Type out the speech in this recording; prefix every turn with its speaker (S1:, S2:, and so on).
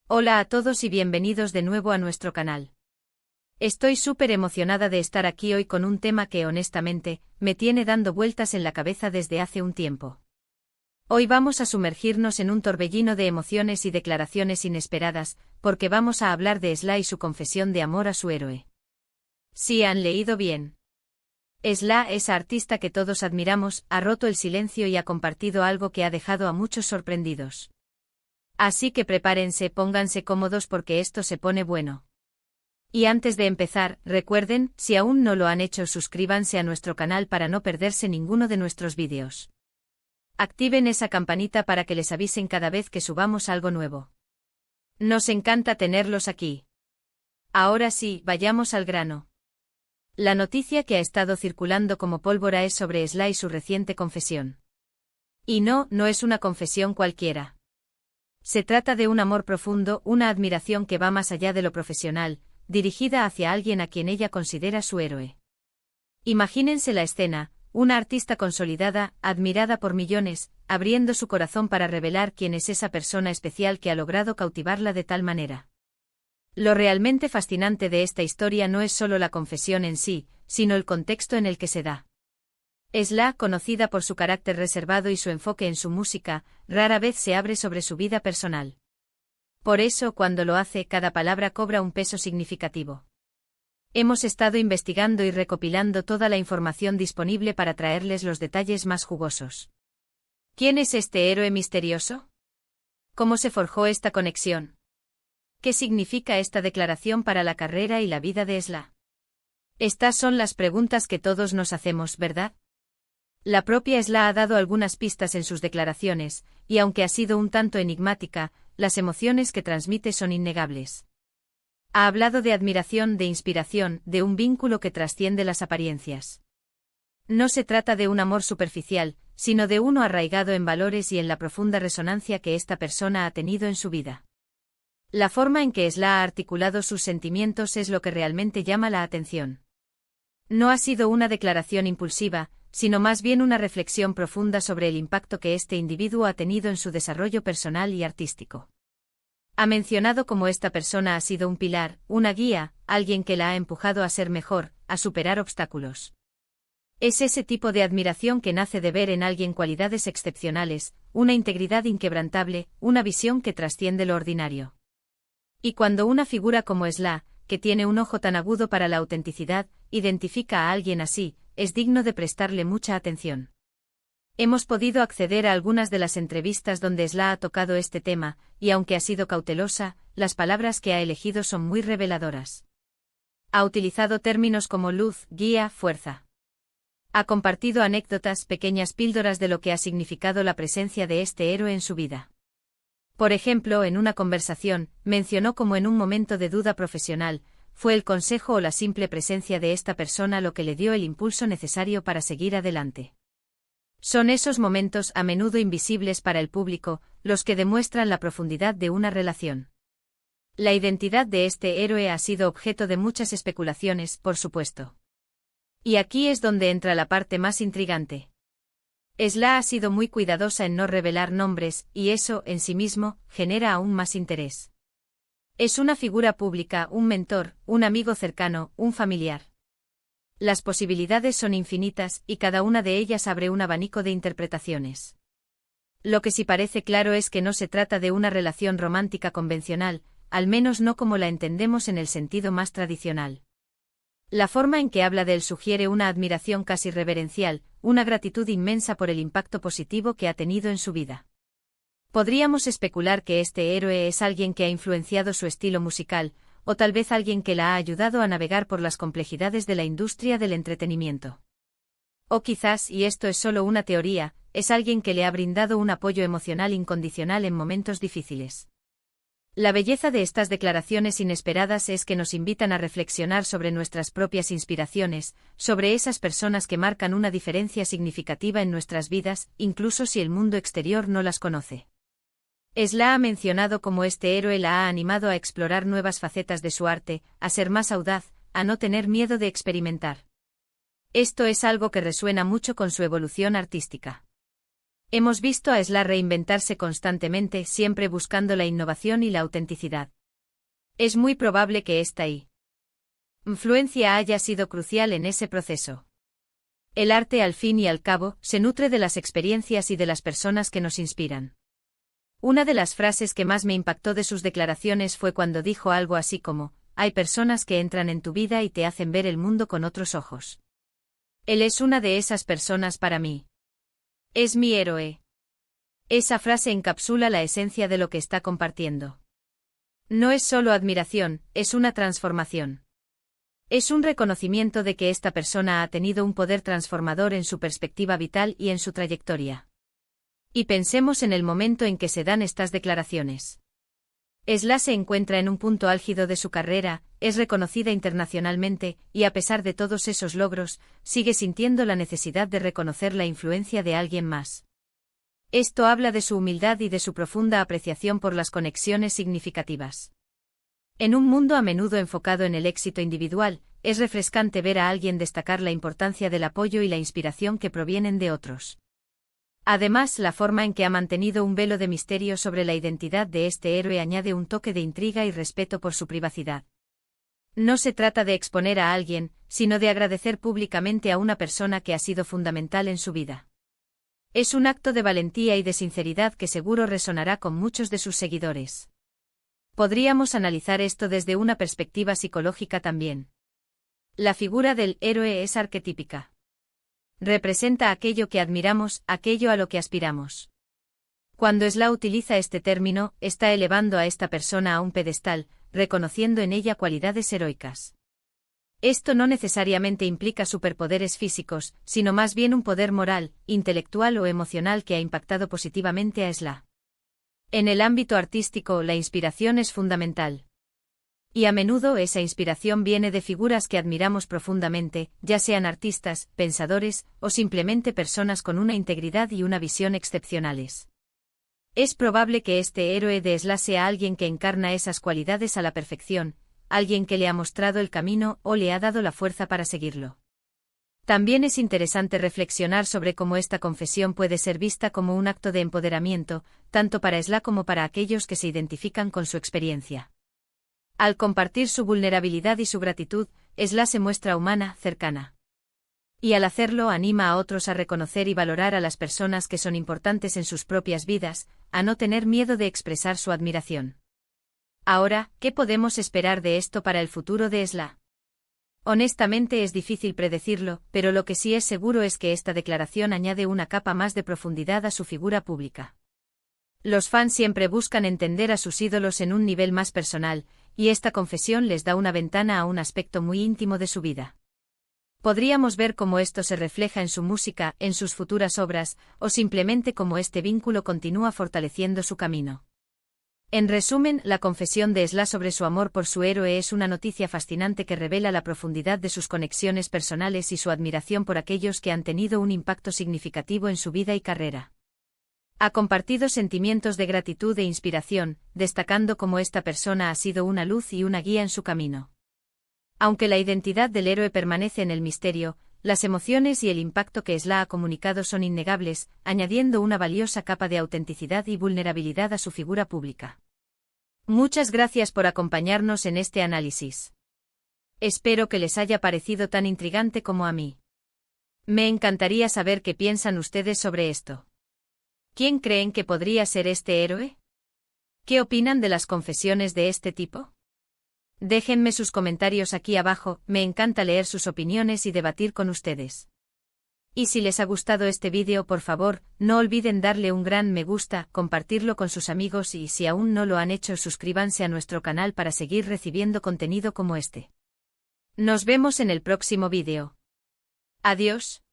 S1: Hola a todos y bienvenidos de nuevo a nuestro canal. Estoy súper emocionada de estar aquí hoy con un tema que honestamente, me tiene dando vueltas en la cabeza desde hace un tiempo. Hoy vamos a sumergirnos en un torbellino de emociones y declaraciones inesperadas, porque vamos a hablar de Sla y su confesión de amor a su héroe. Sí, han leído bien. Sla, esa artista que todos admiramos, ha roto el silencio y ha compartido algo que ha dejado a muchos sorprendidos. Así que prepárense, pónganse cómodos porque esto se pone bueno. Y antes de empezar, recuerden, si aún no lo han hecho, suscríbanse a nuestro canal para no perderse ninguno de nuestros vídeos. Activen esa campanita para que les avisen cada vez que subamos algo nuevo. Nos encanta tenerlos aquí. Ahora sí, vayamos al grano. La noticia que ha estado circulando como pólvora es sobre Sla y su reciente confesión. Y no es una confesión cualquiera. Se trata de un amor profundo, una admiración que va más allá de lo profesional, dirigida hacia alguien a quien ella considera su héroe. Imagínense la escena, una artista consolidada, admirada por millones, abriendo su corazón para revelar quién es esa persona especial que ha logrado cautivarla de tal manera. Lo realmente fascinante de esta historia no es solo la confesión en sí, sino el contexto en el que se da. Sla, conocida por su carácter reservado y su enfoque en su música, rara vez se abre sobre su vida personal. Por eso, cuando lo hace, cada palabra cobra un peso significativo. Hemos estado investigando y recopilando toda la información disponible para traerles los detalles más jugosos. ¿Quién es este héroe misterioso? ¿Cómo se forjó esta conexión? ¿Qué significa esta declaración para la carrera y la vida de Sla? Estas son las preguntas que todos nos hacemos, ¿verdad? La propia Sla ha dado algunas pistas en sus declaraciones, y aunque ha sido un tanto enigmática, las emociones que transmite son innegables. Ha hablado de admiración, de inspiración, de un vínculo que trasciende las apariencias. No se trata de un amor superficial, sino de uno arraigado en valores y en la profunda resonancia que esta persona ha tenido en su vida. La forma en que Sla ha articulado sus sentimientos es lo que realmente llama la atención. No ha sido una declaración impulsiva, sino más bien una reflexión profunda sobre el impacto que este individuo ha tenido en su desarrollo personal y artístico. Ha mencionado cómo esta persona ha sido un pilar, una guía, alguien que la ha empujado a ser mejor, a superar obstáculos. Es ese tipo de admiración que nace de ver en alguien cualidades excepcionales, una integridad inquebrantable, una visión que trasciende lo ordinario. Y cuando una figura como Sla, que tiene un ojo tan agudo para la autenticidad, identifica a alguien así, es digno de prestarle mucha atención. Hemos podido acceder a algunas de las entrevistas donde Sla ha tocado este tema, y aunque ha sido cautelosa, las palabras que ha elegido son muy reveladoras. Ha utilizado términos como luz, guía, fuerza. Ha compartido anécdotas, pequeñas píldoras de lo que ha significado la presencia de este héroe en su vida. Por ejemplo, en una conversación, mencionó cómo en un momento de duda profesional, fue el consejo o la simple presencia de esta persona lo que le dio el impulso necesario para seguir adelante. Son esos momentos, a menudo invisibles para el público, los que demuestran la profundidad de una relación. La identidad de este héroe ha sido objeto de muchas especulaciones, por supuesto. Y aquí es donde entra la parte más intrigante. Sla ha sido muy cuidadosa en no revelar nombres, y eso, en sí mismo, genera aún más interés. Es una figura pública, un mentor, un amigo cercano, un familiar. Las posibilidades son infinitas, y cada una de ellas abre un abanico de interpretaciones. Lo que sí parece claro es que no se trata de una relación romántica convencional, al menos no como la entendemos en el sentido más tradicional. La forma en que habla de él sugiere una admiración casi reverencial, una gratitud inmensa por el impacto positivo que ha tenido en su vida. Podríamos especular que este héroe es alguien que ha influenciado su estilo musical, o tal vez alguien que la ha ayudado a navegar por las complejidades de la industria del entretenimiento. O quizás, y esto es solo una teoría, es alguien que le ha brindado un apoyo emocional incondicional en momentos difíciles. La belleza de estas declaraciones inesperadas es que nos invitan a reflexionar sobre nuestras propias inspiraciones, sobre esas personas que marcan una diferencia significativa en nuestras vidas, incluso si el mundo exterior no las conoce. Sla ha mencionado cómo este héroe la ha animado a explorar nuevas facetas de su arte, a ser más audaz, a no tener miedo de experimentar. Esto es algo que resuena mucho con su evolución artística. Hemos visto a Esla reinventarse constantemente, siempre buscando la innovación y la autenticidad. Es muy probable que esta influencia haya sido crucial en ese proceso. El arte, al fin y al cabo, se nutre de las experiencias y de las personas que nos inspiran. Una de las frases que más me impactó de sus declaraciones fue cuando dijo algo así como: hay personas que entran en tu vida y te hacen ver el mundo con otros ojos. Él es una de esas personas para mí. Es mi héroe. Esa frase encapsula la esencia de lo que está compartiendo. No es solo admiración, es una transformación. Es un reconocimiento de que esta persona ha tenido un poder transformador en su perspectiva vital y en su trayectoria. Y pensemos en el momento en que se dan estas declaraciones. Esla se encuentra en un punto álgido de su carrera, es reconocida internacionalmente, y a pesar de todos esos logros, sigue sintiendo la necesidad de reconocer la influencia de alguien más. Esto habla de su humildad y de su profunda apreciación por las conexiones significativas. En un mundo a menudo enfocado en el éxito individual, es refrescante ver a alguien destacar la importancia del apoyo y la inspiración que provienen de otros. Además, la forma en que ha mantenido un velo de misterio sobre la identidad de este héroe añade un toque de intriga y respeto por su privacidad. No se trata de exponer a alguien, sino de agradecer públicamente a una persona que ha sido fundamental en su vida. Es un acto de valentía y de sinceridad que seguro resonará con muchos de sus seguidores. Podríamos analizar esto desde una perspectiva psicológica también. La figura del héroe es arquetípica. Representa aquello que admiramos, aquello a lo que aspiramos. Cuando Esla utiliza este término, está elevando a esta persona a un pedestal, reconociendo en ella cualidades heroicas. Esto no necesariamente implica superpoderes físicos, sino más bien un poder moral, intelectual o emocional que ha impactado positivamente a Esla. En el ámbito artístico, la inspiración es fundamental. Y a menudo esa inspiración viene de figuras que admiramos profundamente, ya sean artistas, pensadores, o simplemente personas con una integridad y una visión excepcionales. Es probable que este héroe de Esla sea alguien que encarna esas cualidades a la perfección, alguien que le ha mostrado el camino o le ha dado la fuerza para seguirlo. También es interesante reflexionar sobre cómo esta confesión puede ser vista como un acto de empoderamiento, tanto para Esla como para aquellos que se identifican con su experiencia. Al compartir su vulnerabilidad y su gratitud, Esla se muestra humana, cercana. Y al hacerlo anima a otros a reconocer y valorar a las personas que son importantes en sus propias vidas, a no tener miedo de expresar su admiración. Ahora, ¿qué podemos esperar de esto para el futuro de Esla? Honestamente es difícil predecirlo, pero lo que sí es seguro es que esta declaración añade una capa más de profundidad a su figura pública. Los fans siempre buscan entender a sus ídolos en un nivel más personal, y esta confesión les da una ventana a un aspecto muy íntimo de su vida. Podríamos ver cómo esto se refleja en su música, en sus futuras obras, o simplemente cómo este vínculo continúa fortaleciendo su camino. En resumen, la confesión de Esla sobre su amor por su héroe es una noticia fascinante que revela la profundidad de sus conexiones personales y su admiración por aquellos que han tenido un impacto significativo en su vida y carrera. Ha compartido sentimientos de gratitud e inspiración, destacando cómo esta persona ha sido una luz y una guía en su camino. Aunque la identidad del héroe permanece en el misterio, las emociones y el impacto que Esla ha comunicado son innegables, añadiendo una valiosa capa de autenticidad y vulnerabilidad a su figura pública. Muchas gracias por acompañarnos en este análisis. Espero que les haya parecido tan intrigante como a mí. Me encantaría saber qué piensan ustedes sobre esto. ¿Quién creen que podría ser este héroe? ¿Qué opinan de las confesiones de este tipo? Déjenme sus comentarios aquí abajo, me encanta leer sus opiniones y debatir con ustedes. Y si les ha gustado este vídeo, por favor, no olviden darle un gran me gusta, compartirlo con sus amigos y si aún no lo han hecho, suscríbanse a nuestro canal para seguir recibiendo contenido como este. Nos vemos en el próximo vídeo. Adiós.